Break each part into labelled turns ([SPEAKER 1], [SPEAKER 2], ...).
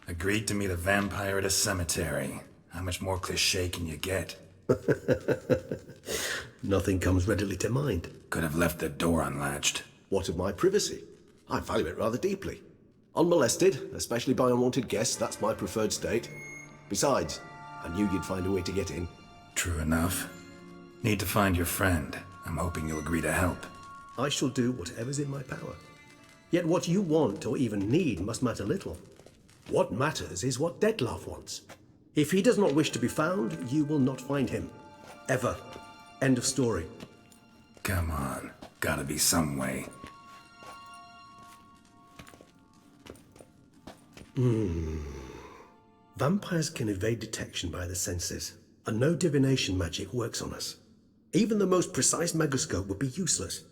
[SPEAKER 1] Agreed to meet a vampire at a cemetery. How much more cliché can you get?
[SPEAKER 2] Nothing comes readily to mind.
[SPEAKER 1] Could have left the door unlatched.
[SPEAKER 2] What of my privacy? I value it rather deeply. Unmolested, especially by unwanted guests, that's my preferred state. Besides, I knew you'd find a way to get in.
[SPEAKER 1] True enough. Need to find your friend. I'm hoping you'll agree to help.
[SPEAKER 2] I shall do whatever's in my power. Yet what you want or even need must matter little. What matters is what Detlef wants. If he does not wish to be found, you will not find him. Ever. End of story.
[SPEAKER 1] Come on. Gotta be some way.
[SPEAKER 2] Vampires can evade detection by the senses, and no divination magic works on us. Even the most precise megascope would be useless.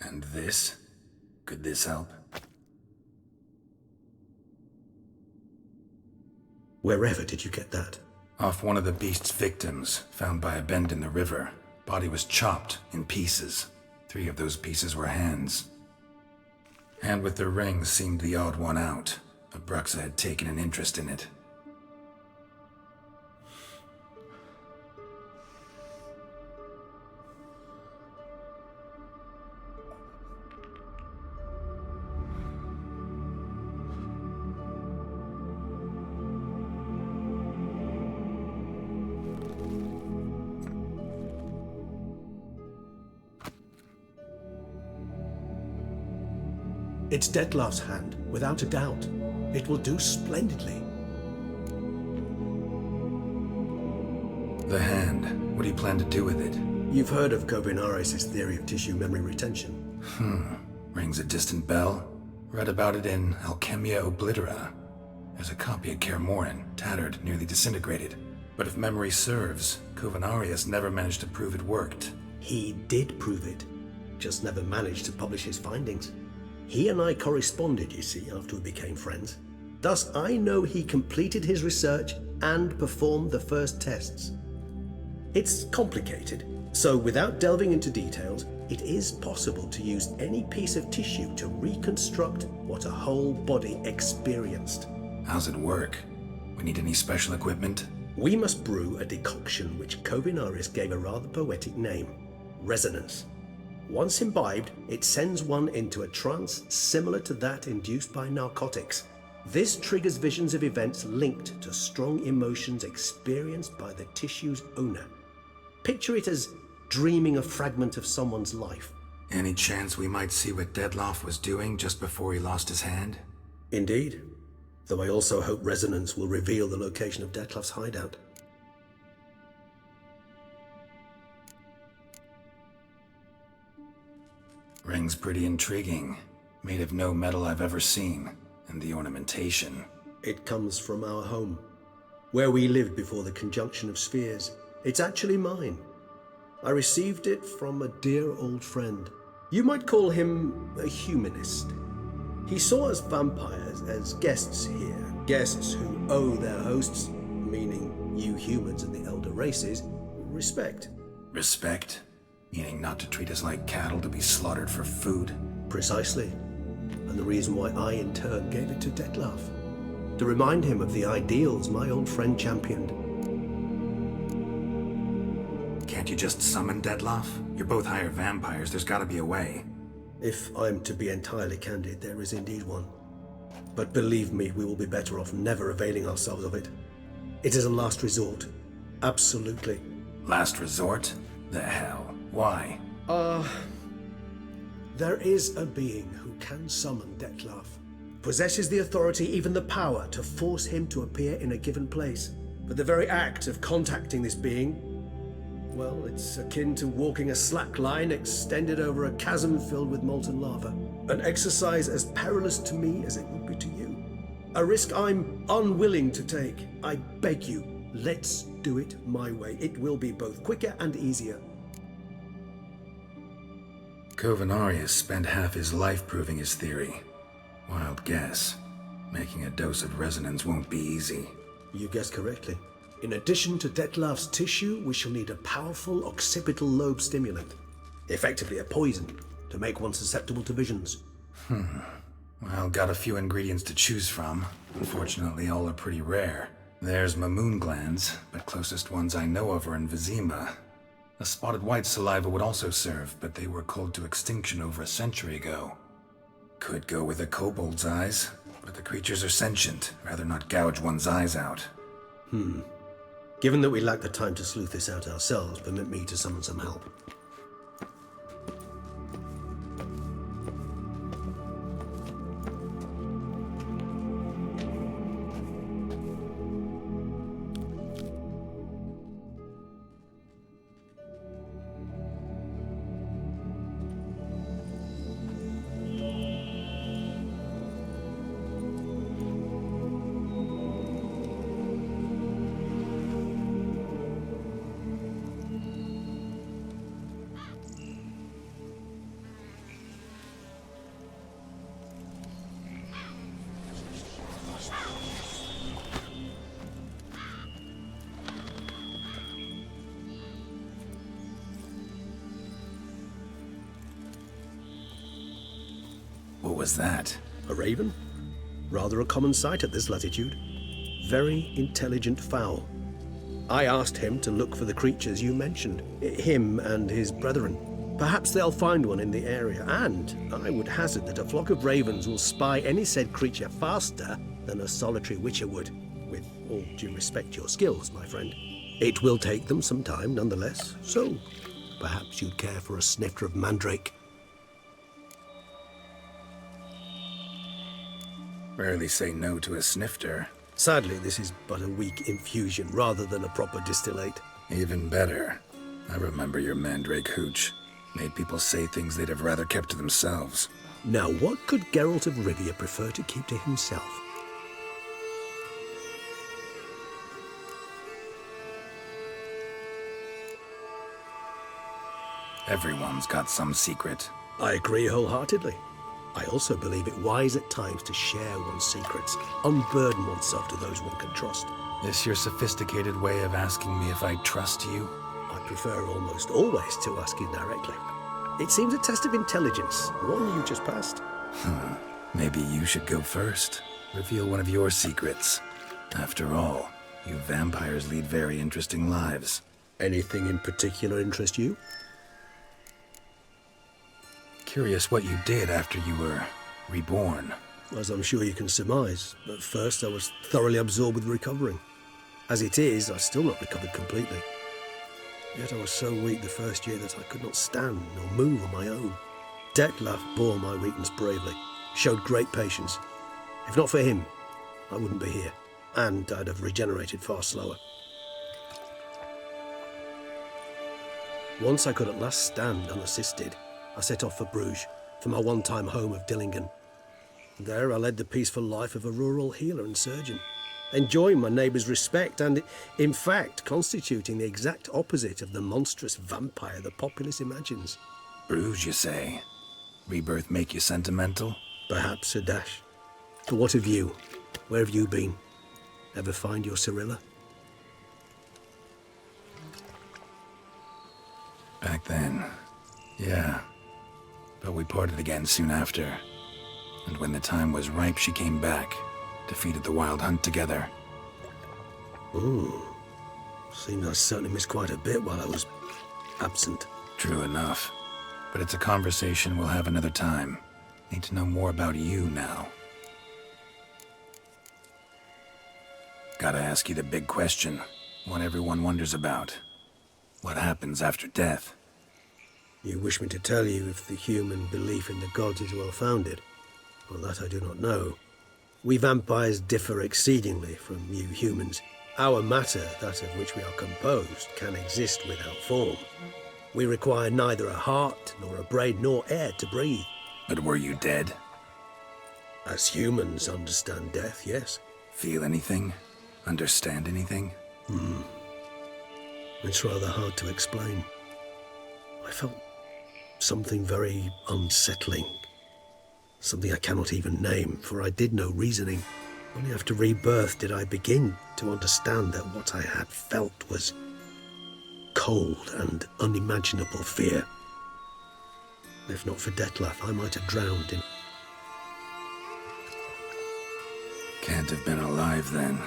[SPEAKER 1] And this? Could this help?
[SPEAKER 2] Wherever did you get that?
[SPEAKER 1] Off one of the beast's victims, found by a bend in the river. Body was chopped in pieces. 3 of those pieces were hands. Hand with the ring seemed the odd one out. Abruxa had taken an interest in it.
[SPEAKER 2] It's Detlef's hand, without a doubt. It will do splendidly.
[SPEAKER 1] The hand. What do you plan to do with it?
[SPEAKER 2] You've heard of Kovinaris' theory of tissue memory retention.
[SPEAKER 1] Rings a distant bell. Read about it in Alchemia Oblitera. There's a copy at Kaer Morhen, tattered, nearly disintegrated. But if memory serves, Kovinaris never managed to prove it worked.
[SPEAKER 2] He did prove it, just never managed to publish his findings. He and I corresponded, you see, after we became friends. Thus, I know he completed his research and performed the first tests. It's complicated, so without delving into details, it is possible to use any piece of tissue to reconstruct what a whole body experienced.
[SPEAKER 1] How's it work? We need any special equipment?
[SPEAKER 2] We must brew a decoction which Kovinaris gave a rather poetic name, resonance. Once imbibed, it sends one into a trance similar to that induced by narcotics. This triggers visions of events linked to strong emotions experienced by the tissue's owner. Picture it as dreaming a fragment of someone's life.
[SPEAKER 1] Any chance we might see what Detlef was doing just before he lost his hand?
[SPEAKER 2] Indeed. Though I also hope resonance will reveal the location of Detlef's hideout.
[SPEAKER 1] Ring's pretty intriguing. Made of no metal I've ever seen. And the ornamentation.
[SPEAKER 2] It comes from our home, where we lived before the conjunction of spheres. It's actually mine. I received it from a dear old friend. You might call him a humanist. He saw us vampires as guests here, guests who owe their hosts, meaning you humans and the elder races, respect.
[SPEAKER 1] Respect? Meaning not to treat us like cattle to be slaughtered for food?
[SPEAKER 2] Precisely. And the reason why I, in turn, gave it to Detlef. To remind him of the ideals my old friend championed.
[SPEAKER 1] Can't you just summon Detlef? You're both higher vampires, there's gotta be a way.
[SPEAKER 2] If I'm to be entirely candid, there is indeed one. But believe me, we will be better off never availing ourselves of it. It is a last resort. Absolutely.
[SPEAKER 1] Last resort? The hell? Why?
[SPEAKER 2] There is a being who can summon Detlef. Possesses the authority, even the power, to force him to appear in a given place. But the very act of contacting this being, well, it's akin to walking a slack line extended over a chasm filled with molten lava. An exercise as perilous to me as it would be to you. A risk I'm unwilling to take. I beg you, let's do it my way. It will be both quicker and easier.
[SPEAKER 1] Kovinaris spent half his life proving his theory. Wild guess. Making a dose of resonance won't be easy.
[SPEAKER 2] You guessed correctly. In addition to Detlef's tissue, we shall need a powerful occipital lobe stimulant. Effectively a poison, to make one susceptible to visions.
[SPEAKER 1] Well, got a few ingredients to choose from. Unfortunately, all are pretty rare. There's Mamoon glands, but closest ones I know of are in Vizima. A spotted white saliva would also serve, but they were culled to extinction over a century ago. Could go with a kobold's eyes, but the creatures are sentient. Rather not gouge one's eyes out.
[SPEAKER 2] Given that we lack the time to sleuth this out ourselves, permit me to summon some help.
[SPEAKER 1] What was that?
[SPEAKER 2] A raven? Rather a common sight at this latitude. Very intelligent fowl. I asked him to look for the creatures you mentioned, him and his brethren. Perhaps they'll find one in the area, and I would hazard that a flock of ravens will spy any said creature faster than a solitary witcher would. With all due respect to your skills, my friend. It will take them some time, nonetheless, so perhaps you'd care for a snifter of mandrake.
[SPEAKER 1] Rarely say no to a snifter.
[SPEAKER 2] Sadly, this is but a weak infusion rather than a proper distillate.
[SPEAKER 1] Even better. I remember your mandrake hooch. Made people say things they'd have rather kept to themselves.
[SPEAKER 2] Now, what could Geralt of Rivia prefer to keep to himself?
[SPEAKER 1] Everyone's got some secret.
[SPEAKER 2] I agree wholeheartedly. I also believe it wise at times to share one's secrets, unburden oneself to those one can trust.
[SPEAKER 1] This your sophisticated way of asking me if I trust you?
[SPEAKER 2] I prefer almost always to ask you directly. It seems a test of intelligence, one you just passed.
[SPEAKER 1] Maybe you should go first. Reveal one of your secrets. After all, you vampires lead very interesting lives.
[SPEAKER 2] Anything in particular interest you?
[SPEAKER 1] Curious what you did after you were reborn.
[SPEAKER 2] As I'm sure you can surmise, at first I was thoroughly absorbed with recovering. As it is, I've still not recovered completely. Yet I was so weak the first year that I could not stand or move on my own. Detlef bore my weakness bravely, showed great patience. If not for him, I wouldn't be here, and I'd have regenerated far slower. Once I could at last stand unassisted, I set off for Bruges, for my one-time home of Dillingen. There I led the peaceful life of a rural healer and surgeon, enjoying my neighbours' respect and, in fact, constituting the exact opposite of the monstrous vampire the populace imagines.
[SPEAKER 1] Bruges, you say? Rebirth make you sentimental?
[SPEAKER 2] Perhaps a dash. But what of you? Where have you been? Ever find your Cyrilla?
[SPEAKER 1] Back then, yeah. But we parted again soon after. And when the time was ripe, she came back, defeated the Wild Hunt together.
[SPEAKER 2] Seems I certainly missed quite a bit while I was absent.
[SPEAKER 1] True enough. But it's a conversation we'll have another time. Need to know more about you now. Gotta ask you the big question. One everyone wonders about. What happens after death?
[SPEAKER 2] You wish me to tell you if the human belief in the gods is well founded? Well, that I do not know. We vampires differ exceedingly from you humans. Our matter, that of which we are composed, can exist without form. We require neither a heart, nor a brain, nor air to breathe.
[SPEAKER 1] But were you dead?
[SPEAKER 2] As humans understand death, yes.
[SPEAKER 1] Feel anything? Understand anything?
[SPEAKER 2] It's rather hard to explain. I felt something very unsettling. Something I cannot even name, for I did no reasoning. Only after rebirth did I begin to understand that what I had felt was cold and unimaginable fear. If not for Detlef, I might have drowned in...
[SPEAKER 1] couldn't have been alive then.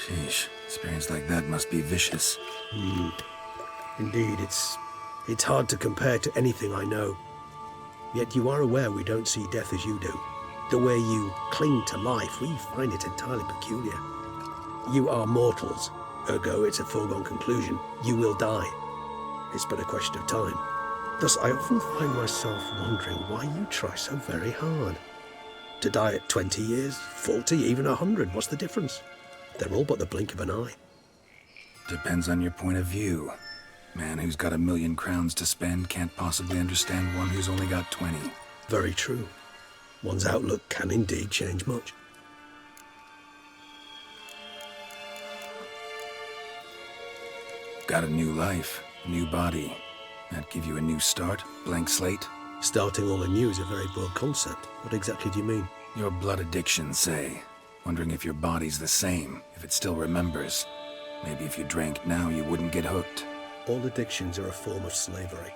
[SPEAKER 1] Sheesh, experience like that must be vicious.
[SPEAKER 2] Indeed, it's hard to compare to anything I know. Yet you are aware we don't see death as you do. The way you cling to life, we find it entirely peculiar. You are mortals, ergo it's a foregone conclusion. You will die. It's but a question of time. Thus, I often find myself wondering why you try so very hard. To die at 20 years, 40, even 100, what's the difference? They're all but the blink of an eye.
[SPEAKER 1] Depends on your point of view. Man who's got 1,000,000 crowns to spend can't possibly understand one who's only got 20.
[SPEAKER 2] Very true. One's outlook can indeed change much.
[SPEAKER 1] Got a new life, new body. That give you a new start, blank slate?
[SPEAKER 2] Starting all anew is a very broad concept. What exactly do you mean?
[SPEAKER 1] Your blood addiction, say. Wondering if your body's the same, if it still remembers. Maybe if you drank now, you wouldn't get hooked.
[SPEAKER 2] All addictions are a form of slavery.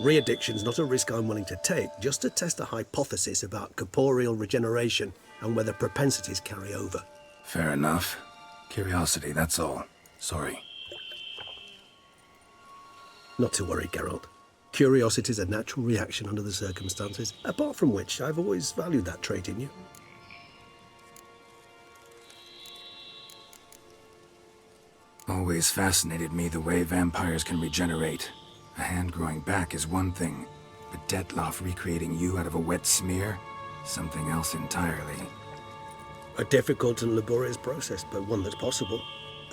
[SPEAKER 2] Re-addiction's not a risk I'm willing to take, just to test a hypothesis about corporeal regeneration and whether propensities carry over.
[SPEAKER 1] Fair enough. Curiosity, that's all. Sorry.
[SPEAKER 2] Not to worry, Geralt. Curiosity is a natural reaction under the circumstances, apart from which I've always valued that trait in you.
[SPEAKER 1] Always fascinated me the way vampires can regenerate. A hand growing back is one thing, but Detloff recreating you out of a wet smear? Something else entirely.
[SPEAKER 2] A difficult and laborious process, but one that's possible,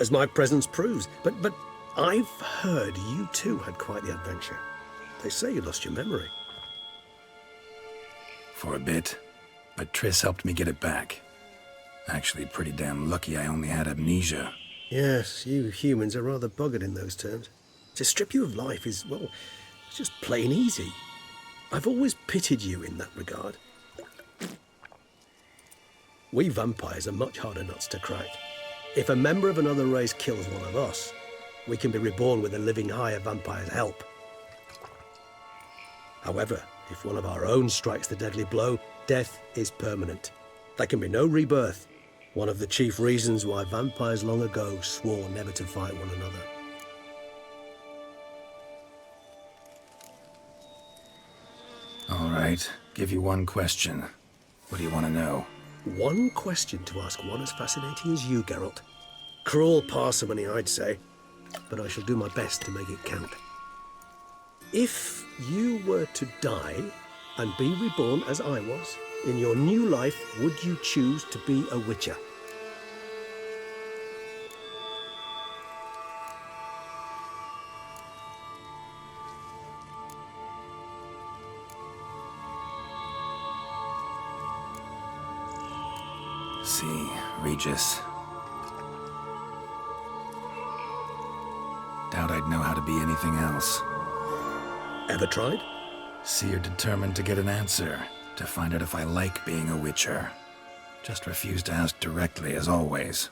[SPEAKER 2] as my presence proves. But I've heard you too had quite the adventure. They say you lost your memory.
[SPEAKER 1] For a bit, but Triss helped me get it back. Actually, pretty damn lucky I only had amnesia.
[SPEAKER 2] Yes, you humans are rather buggered in those terms. To strip you of life is, well, it's just plain easy. I've always pitied you in that regard. We vampires are much harder nuts to crack. If a member of another race kills one of us, we can be reborn with a living higher vampire's help. However, if one of our own strikes the deadly blow, death is permanent. There can be no rebirth. One of the chief reasons why vampires long ago swore never to fight one another.
[SPEAKER 1] All right, give you one question. What do you want to know?
[SPEAKER 2] One question to ask one as fascinating as you, Geralt. Cruel parsimony, I'd say, but I shall do my best to make it count. If you were to die and be reborn as I was, in your new life, would you choose to be a witcher?
[SPEAKER 1] See, Regis. Doubt I'd know how to be anything else.
[SPEAKER 2] Ever tried?
[SPEAKER 1] See, you're determined to get an answer, to find out if I like being a witcher. Just refuse to ask directly, as always.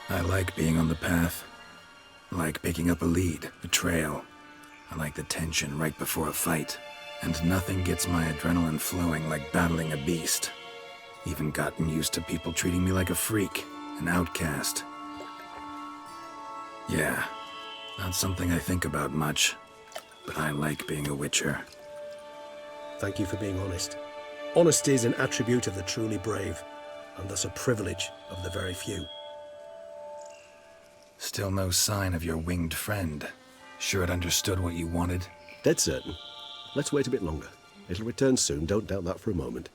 [SPEAKER 1] I like being on the path. I like picking up a lead, a trail. I like the tension right before a fight. And nothing gets my adrenaline flowing like battling a beast. Even gotten used to people treating me like a freak, an outcast. Yeah, not something I think about much, but I like being a witcher.
[SPEAKER 2] Thank you for being honest. Honesty is an attribute of the truly brave, and thus a privilege of the very few.
[SPEAKER 1] Still no sign of your winged friend. Sure it understood what you wanted?
[SPEAKER 2] Dead certain. Let's wait a bit longer. It'll return soon, don't doubt that for a moment.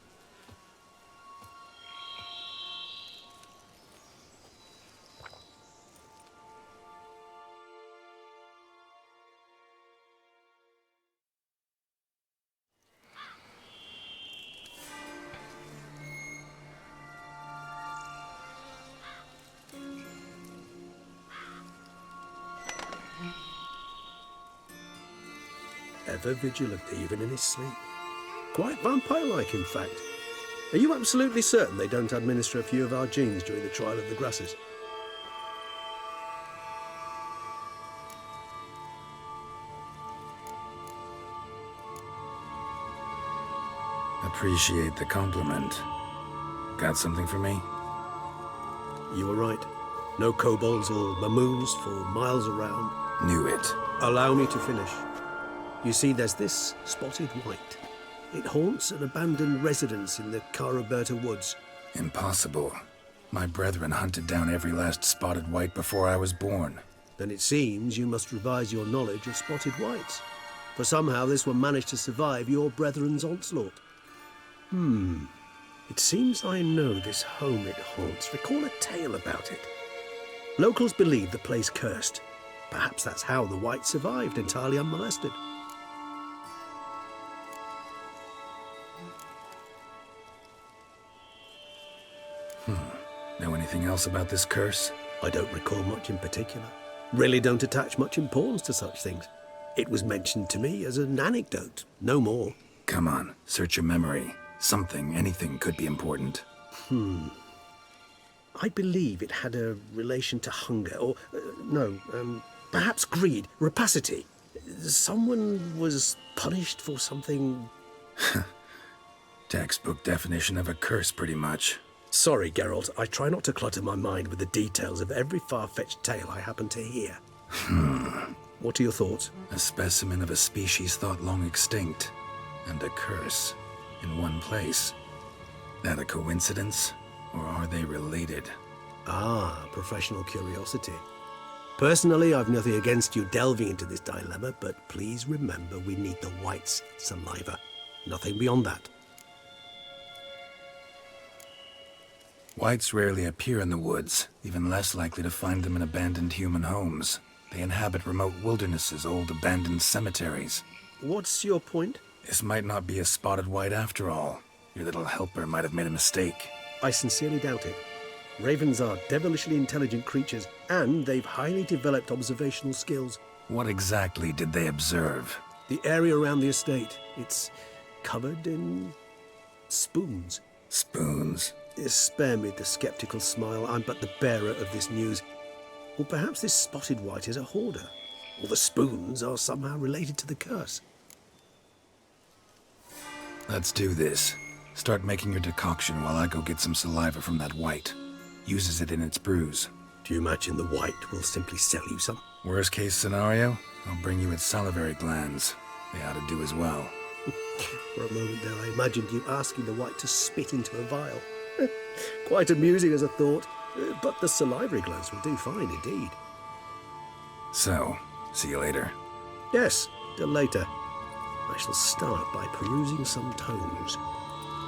[SPEAKER 2] Ever vigilant, even in his sleep. Quite vampire-like, in fact. Are you absolutely certain they don't administer a few of our genes during the trial of the grasses?
[SPEAKER 1] Appreciate the compliment. Got something for me?
[SPEAKER 2] You were right. No kobolds or mamoons for miles around.
[SPEAKER 1] Knew it.
[SPEAKER 2] Allow me to finish. You see, there's this spotted white. It haunts an abandoned residence in the Caraberta woods.
[SPEAKER 1] Impossible. My brethren hunted down every last spotted white before I was born.
[SPEAKER 2] Then it seems you must revise your knowledge of spotted whites. For somehow this one managed to survive your brethren's onslaught. It seems I know this home it haunts. Recall a tale about it. Locals believe the place cursed. Perhaps that's how the white survived entirely unmolested.
[SPEAKER 1] Know anything else about this curse?
[SPEAKER 2] I don't recall much in particular. Really don't attach much importance to such things. It was mentioned to me as an anecdote, no more.
[SPEAKER 1] Come on, search your memory. Something, anything could be important.
[SPEAKER 2] I believe it had a relation to hunger, or, perhaps greed, rapacity. Someone was punished for something...
[SPEAKER 1] Textbook definition of a curse, pretty much.
[SPEAKER 2] Sorry, Geralt, I try not to clutter my mind with the details of every far-fetched tale I happen to hear. What are your thoughts?
[SPEAKER 1] A specimen of a species thought long extinct, and a curse in one place. That a coincidence, or are they related?
[SPEAKER 2] Ah, professional curiosity. Personally, I've nothing against you delving into this dilemma, but please remember we need the white's saliva. Nothing beyond that.
[SPEAKER 1] Whites rarely appear in the woods, even less likely to find them in abandoned human homes. They inhabit remote wildernesses, old abandoned cemeteries.
[SPEAKER 2] What's your point?
[SPEAKER 1] This might not be a spotted white after all. Your little helper might have made a mistake.
[SPEAKER 2] I sincerely doubt it. Ravens are devilishly intelligent creatures, and they've highly developed observational skills.
[SPEAKER 1] What exactly did they observe?
[SPEAKER 2] The area around the estate, it's covered in spoons.
[SPEAKER 1] Spoons?
[SPEAKER 2] Spare me the skeptical smile. I'm but the bearer of this news. Or perhaps this spotted white is a hoarder. Or the spoons are somehow related to the curse.
[SPEAKER 1] Let's do this. Start making your decoction while I go get some saliva from that white. Uses it in its brews.
[SPEAKER 2] Do you imagine the white will simply sell you some?
[SPEAKER 1] Worst case scenario, I'll bring you its salivary glands. They ought to do as well.
[SPEAKER 2] For a moment there, I imagined you asking the white to spit into a vial. Quite amusing as a thought, but the salivary glands will do fine indeed.
[SPEAKER 1] So, see you later.
[SPEAKER 2] Yes, till later. I shall start by perusing some tomes.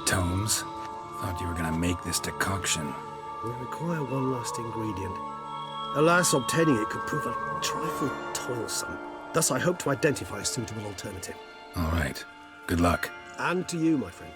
[SPEAKER 1] Tomes? Thought you were gonna make this decoction.
[SPEAKER 2] We require one last ingredient. Alas, obtaining it could prove a trifle toilsome. Thus I hope to identify a suitable alternative.
[SPEAKER 1] All right. Good luck.
[SPEAKER 2] And to you, my friend.